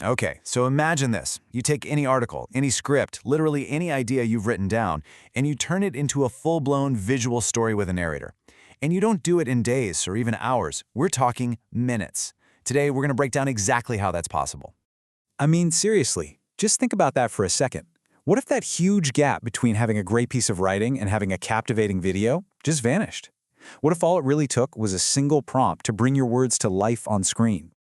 Okay, so imagine this. You take any article, any script, literally any idea you've written down, and you turn it into a full-blown visual story with a narrator. And you don't do it in days or even hours. We're talking minutes. Today, we're going to break down exactly how that's possible. I mean, seriously, just think about that for a second. What if that huge gap between having a great piece of writing and having a captivating video just vanished? What if all it really took was a single prompt to bring your words to life on screen?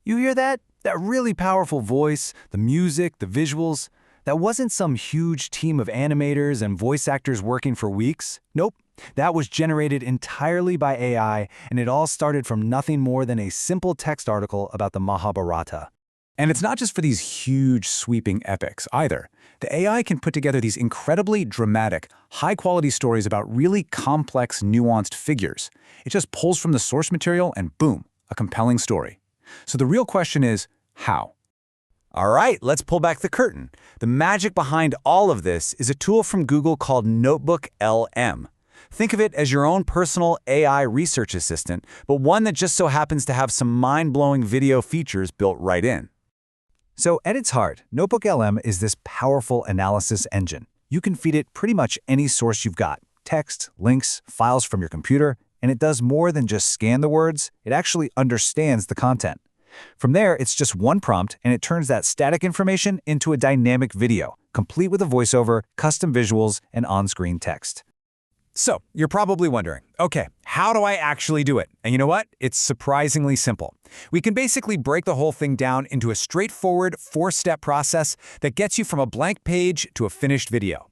You hear that? That really powerful voice, the music, the visuals. That wasn't some huge team of animators and voice actors working for weeks. Nope. That was generated entirely by AI, and it all started from nothing more than a simple text article about the Mahabharata. And it's not just for these huge, sweeping epics either. The AI can put together these incredibly dramatic, high-quality stories about really complex, nuanced figures. It just pulls from the source material and boom, a compelling story. So the real question is, how? All right, let's pull back the curtain. The magic behind all of this is a tool from Google called Notebook LM. Think of it as your own personal AI research assistant, but one that just so happens to have some mind-blowing video features built right in. So at its heart, Notebook LM is this powerful analysis engine. You can feed it pretty much any source you've got, text, links, files from your computer, and it does more than just scan the words, it actually understands the content. From there, it's just one prompt, and it turns that static information into a dynamic video, complete with a voiceover, custom visuals, and on-screen text. So, you're probably wondering, okay, how do I actually do it? And you know what? It's surprisingly simple. We can basically break the whole thing down into a straightforward 4-step process that gets you from a blank page to a finished video.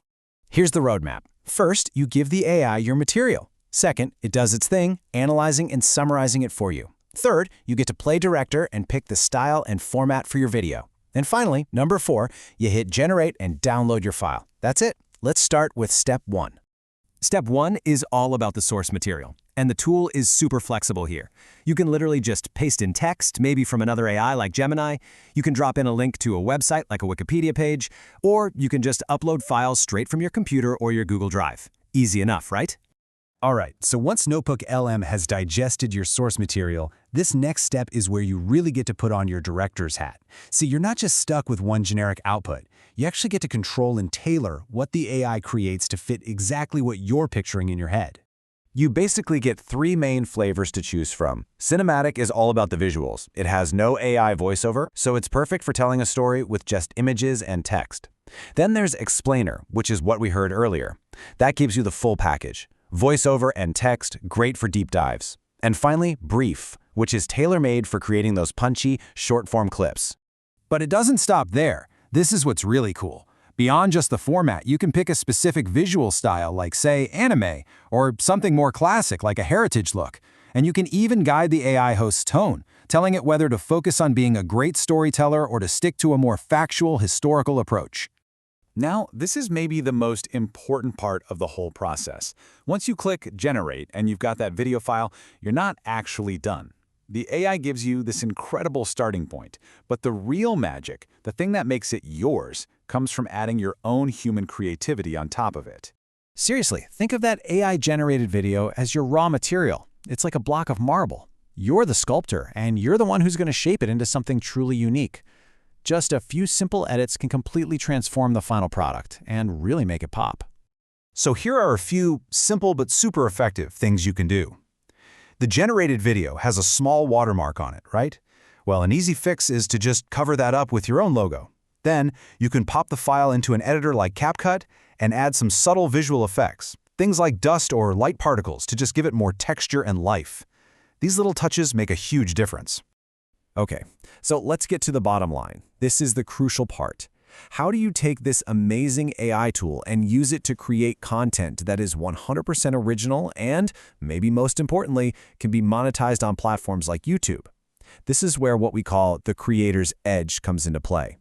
Here's the roadmap. First, you give the AI your material. Second, it does its thing, analyzing and summarizing it for you. Third, you get to play director and pick the style and format for your video. And finally, number 4, you hit generate and download your file. That's it. Let's start with step 1. Step 1 is all about the source material, and the tool is super flexible here. You can literally just paste in text, maybe from another AI like Gemini. You can drop in a link to a website like a Wikipedia page, or you can just upload files straight from your computer or your Google Drive. Easy enough, right? All right, so once Notebook LM has digested your source material, this next step is where you really get to put on your director's hat. See, you're not just stuck with one generic output. You actually get to control and tailor what the AI creates to fit exactly what you're picturing in your head. You basically get 3 main flavors to choose from. Cinematic is all about the visuals. It has no AI voiceover, so it's perfect for telling a story with just images and text. Then there's Explainer, which is what we heard earlier. That gives you the full package. Voiceover and text, great for deep dives. And finally, Brief, which is tailor-made for creating those punchy, short-form clips. But it doesn't stop there. This is what's really cool. Beyond just the format, you can pick a specific visual style like, say, anime, or something more classic like a heritage look. And you can even guide the AI host's tone, telling it whether to focus on being a great storyteller or to stick to a more factual, historical approach. Now, this is maybe the most important part of the whole process. Once you click Generate and you've got that video file, you're not actually done. The AI gives you this incredible starting point, but the real magic, the thing that makes it yours, comes from adding your own human creativity on top of it. Seriously, think of that AI-generated video as your raw material. It's like a block of marble. You're the sculptor, and you're the one who's going to shape it into something truly unique. Just a few simple edits can completely transform the final product and really make it pop. So here are a few simple but super effective things you can do. The generated video has a small watermark on it, right? Well, an easy fix is to just cover that up with your own logo. Then you can pop the file into an editor like CapCut and add some subtle visual effects, things like dust or light particles to just give it more texture and life. These little touches make a huge difference. Okay, so let's get to the bottom line. This is the crucial part. How do you take this amazing AI tool and use it to create content that is 100% original and, maybe most importantly, can be monetized on platforms like YouTube? This is where what we call the creator's edge comes into play.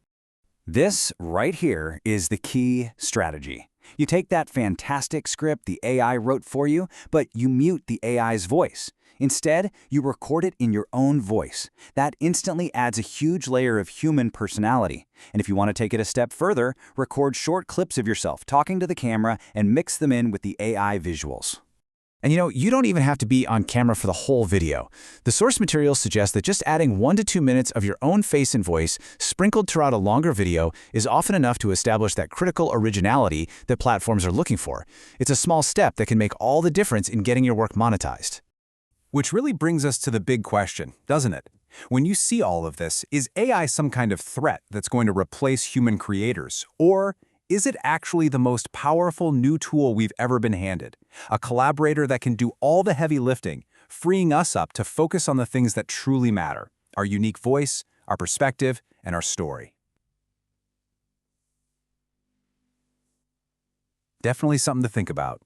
This right here is the key strategy. You take that fantastic script the AI wrote for you, but you mute the AI's voice. Instead, you record it in your own voice. That instantly adds a huge layer of human personality. And if you want to take it a step further, record short clips of yourself talking to the camera and mix them in with the AI visuals. And you don't even have to be on camera for the whole video. The source materials suggest that just adding 1 to 2 minutes of your own face and voice, sprinkled throughout a longer video, is often enough to establish that critical originality that platforms are looking for. It's a small step that can make all the difference in getting your work monetized. Which really brings us to the big question, doesn't it? When you see all of this, is AI some kind of threat that's going to replace human creators? Or is it actually the most powerful new tool we've ever been handed? A collaborator that can do all the heavy lifting, freeing us up to focus on the things that truly matter: our unique voice, our perspective, and our story. Definitely something to think about.